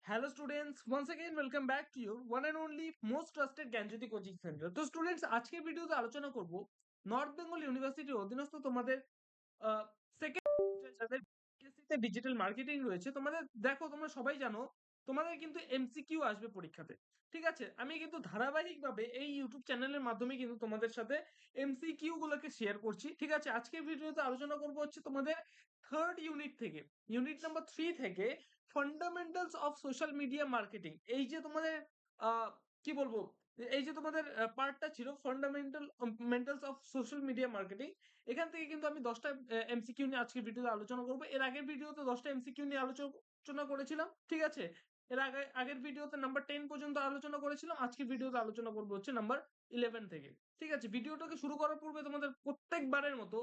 Hello students, once again welcome back to your one and only most trusted Gyanjyoti coaching centre. তো students আজকের ভিডিওতে আলোচনা করব north Bengal ইউনিভার্সিটির অধীনস্থ তোমাদের সেকেন্ড যাদের বিএসসিতে ডিজিটাল মার্কেটিং রয়েছে। তোমাদের দেখো, তোমরা সবাই জানো তোমাদের কিন্তু এমসিকিউ আসবে পরীক্ষাতে। ঠিক আছে, আমি কিন্তু ধারাবাহিকভাবে এই ইউটিউব চ্যানেলের মাধ্যমে কিন্তু তোমাদের সাথে এমসিকিউ গুলোকে শেয়ার করছি। ঠিক আছে, আজকের ভিডিওতে আলোচনা করব হচ্ছে তোমাদের থার্ড ইউনিট থেকে, ইউনিট নাম্বার 3 থেকে fundamentals of social media marketing. এই যে তোমাদের কি বলবো, এই যে তোমাদের পার্টটা ছিল fundamentals of social media marketing, এখান থেকে কিন্তু আমি 10টা এমসিকিউ নিয়ে আজকের ভিডিওতে আলোচনা করব। এর আগের ভিডিওতে 10টা এমসিকিউ নিয়ে আলোচনা করেছিলাম। ঠিক আছে, এর আগের ভিডিওতে নাম্বার 10 পর্যন্ত আলোচনা করেছিলাম। আজকের ভিডিওতে আলোচনা করব হচ্ছে নাম্বার 11 থেকে। ঠিক আছে, ভিডিওটাকে শুরু করার পূর্বে তোমাদের প্রত্যেকবারের মতো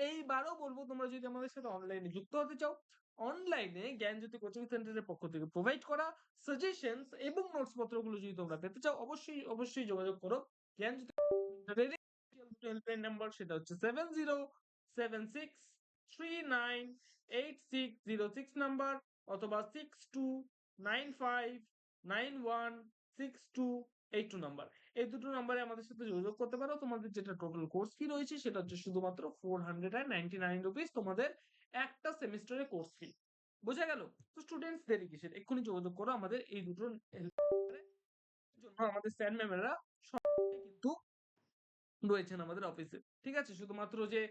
এইবারও বলবো, তোমরা যদি আমাদের সাথে অনলাইনে যুক্ত হতে চাও, অনলাইনে জ্ঞানজ্যোতি কোচিং সেন্টারের পক্ষ থেকে প্রোভাইড করা সাজেশনস এবং নোটস পত্রগুলো যদি তোমরা পেতে চাও, অবশ্যই যোগাযোগ করো। জ্ঞানজ্যোতি হেল্পলাইন নাম্বার সেটা হচ্ছে 7076398606 নাম্বার, অথবা 6295916282 নাম্বার। এই দুটো নাম্বারে আমাদের সাথে যোগাযোগ করতে পারো। তোমাদের যেটা টোটাল কোর্স ফি রয়েছে সেটা হচ্ছে শুধুমাত্র 499 রুপিস, তোমাদের একটা সেমিস্টারের কোর্স ফি। বোঝা গেল? তো স্টুডেন্টস দেরি কিসের, এক্ষুনি যোগাযোগ করো আমাদের এই দুটো জন্য। আমাদের স্যার ম্যামেরা সবাই কিন্তু রয়েছেন আমাদের অফিসে। ঠিক আছে, শুধুমাত্র যে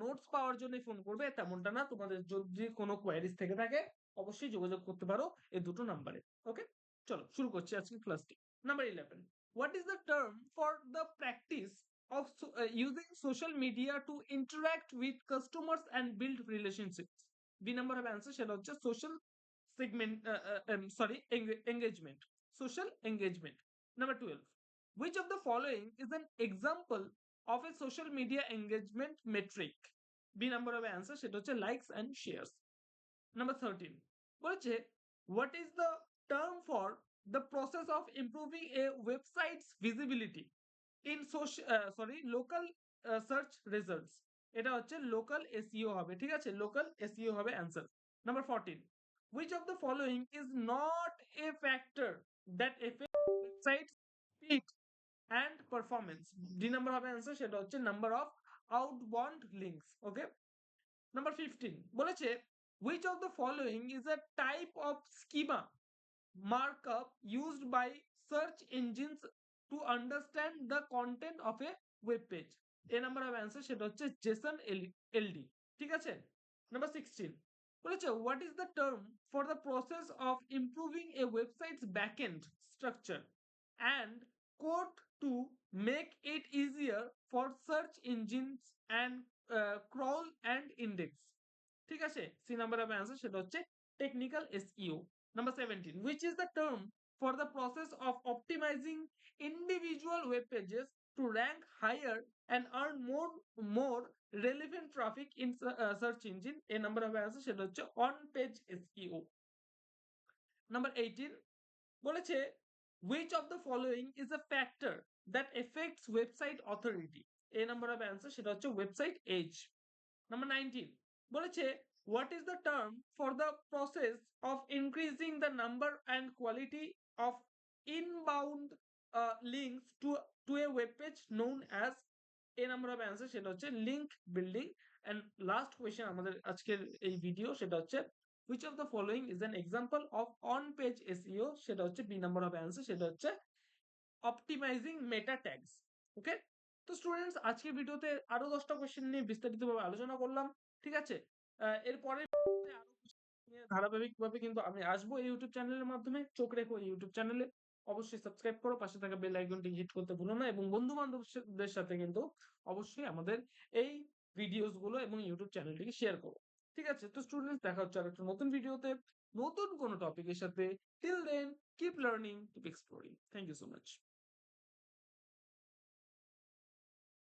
নোটস পাওয়ার জন্য ফোন করবে তেমনটা না। তোমাদের যদি কোনো কোয়ারিজ থেকে থাকে অবশ্যই যোগাযোগ করতে পারো এই দুটো নাম্বারে। ওকে, চলো শুরু করছি আজকে ক্লাসটি। Number 11, what is the term for the practice of using social media to interact with customers and build relationships? B number হবে অ্যান্সার, সেটা হচ্ছে social segment, engagement, social engagement. Number 12, which of the following is an example of a social media engagement metric? B number হবে answer, সেটা হচ্ছে likes and shares. Number 13 বলেছে, what is the term for the process of improving a website's visibility in local search results? এটা হচ্ছে local SEO হবে। ঠিক আছে, local SEO হবে answer. Number 14, which of the following is not a factor that affects website speed and performance? D number হবে answer, সেটা হচ্ছে number of outbound links. Okay, number 15 বলেছে, which of the following is a type of schema markup used by search engines to understand the content of a web page? A number হবে answer, সেটা হচ্ছে Jason এলডি। ঠিক আছে, number 16 বলেছে, what is the term for the process of improving a website's backend structure and code to make it easier for search engines and crawl and index? ঠিক আছে, C number হবে answer, সেটা হচ্ছে technical SEO. Number 17, which is the term for the process of optimizing individual web pages to rank higher and earn more relevant traffic in search engine? A number হবে answer, সেটা হচ্ছে on page SEO. Number 18 বলেছে, which of the following is a factor that affects website authority? A number হবে answer, সেটা হচ্ছে website age. Number 19 বলেছে, what is the term for the process of increasing the number and quality of inbound links to a web page known as? A number হবে answer, সেটা হচ্ছে link building. And last question আমাদের আজকের এই video, সেটা হচ্ছে which of the following is an example of on page SEO? সেটা হচ্ছে বি নাম্বার হবে অ্যান্সার, সেটা হচ্ছে অপটিমাইজিং মেটা ট্যাগস। ওকে, তো স্টুডেন্টস আজকের ভিডিওতে আরো 10টা কোশ্চেন নিয়ে বিস্তারিতভাবে আলোচনা করলাম। ঠিক আছে, এরপরে আরো নিয়ে ধারাবাহিকভাবে কিন্তু আমি আসবো এই ইউটিউব চ্যানেলের মাধ্যমে। চোখ রেখো এই ইউটিউব চ্যানেলে, অবশ্যই সাবস্ক্রাইব করো, পাশে থাকা বেল আইকনটি হিট করতে ভুলো না, এবং বন্ধু বান্ধবদের সাথে কিন্তু অবশ্যই আমাদের এই ভিডিওস গুলো এবং ইউটিউব চ্যানেলটিকে শেয়ার করো। ঠিক আছে, তো স্টুডেন্টস দেখা হচ্ছে আরেকটা নতুন ভিডিওতে নতুন কোনো টপিকের সাথে। Till then, keep learning, keep exploring. Thank you so much.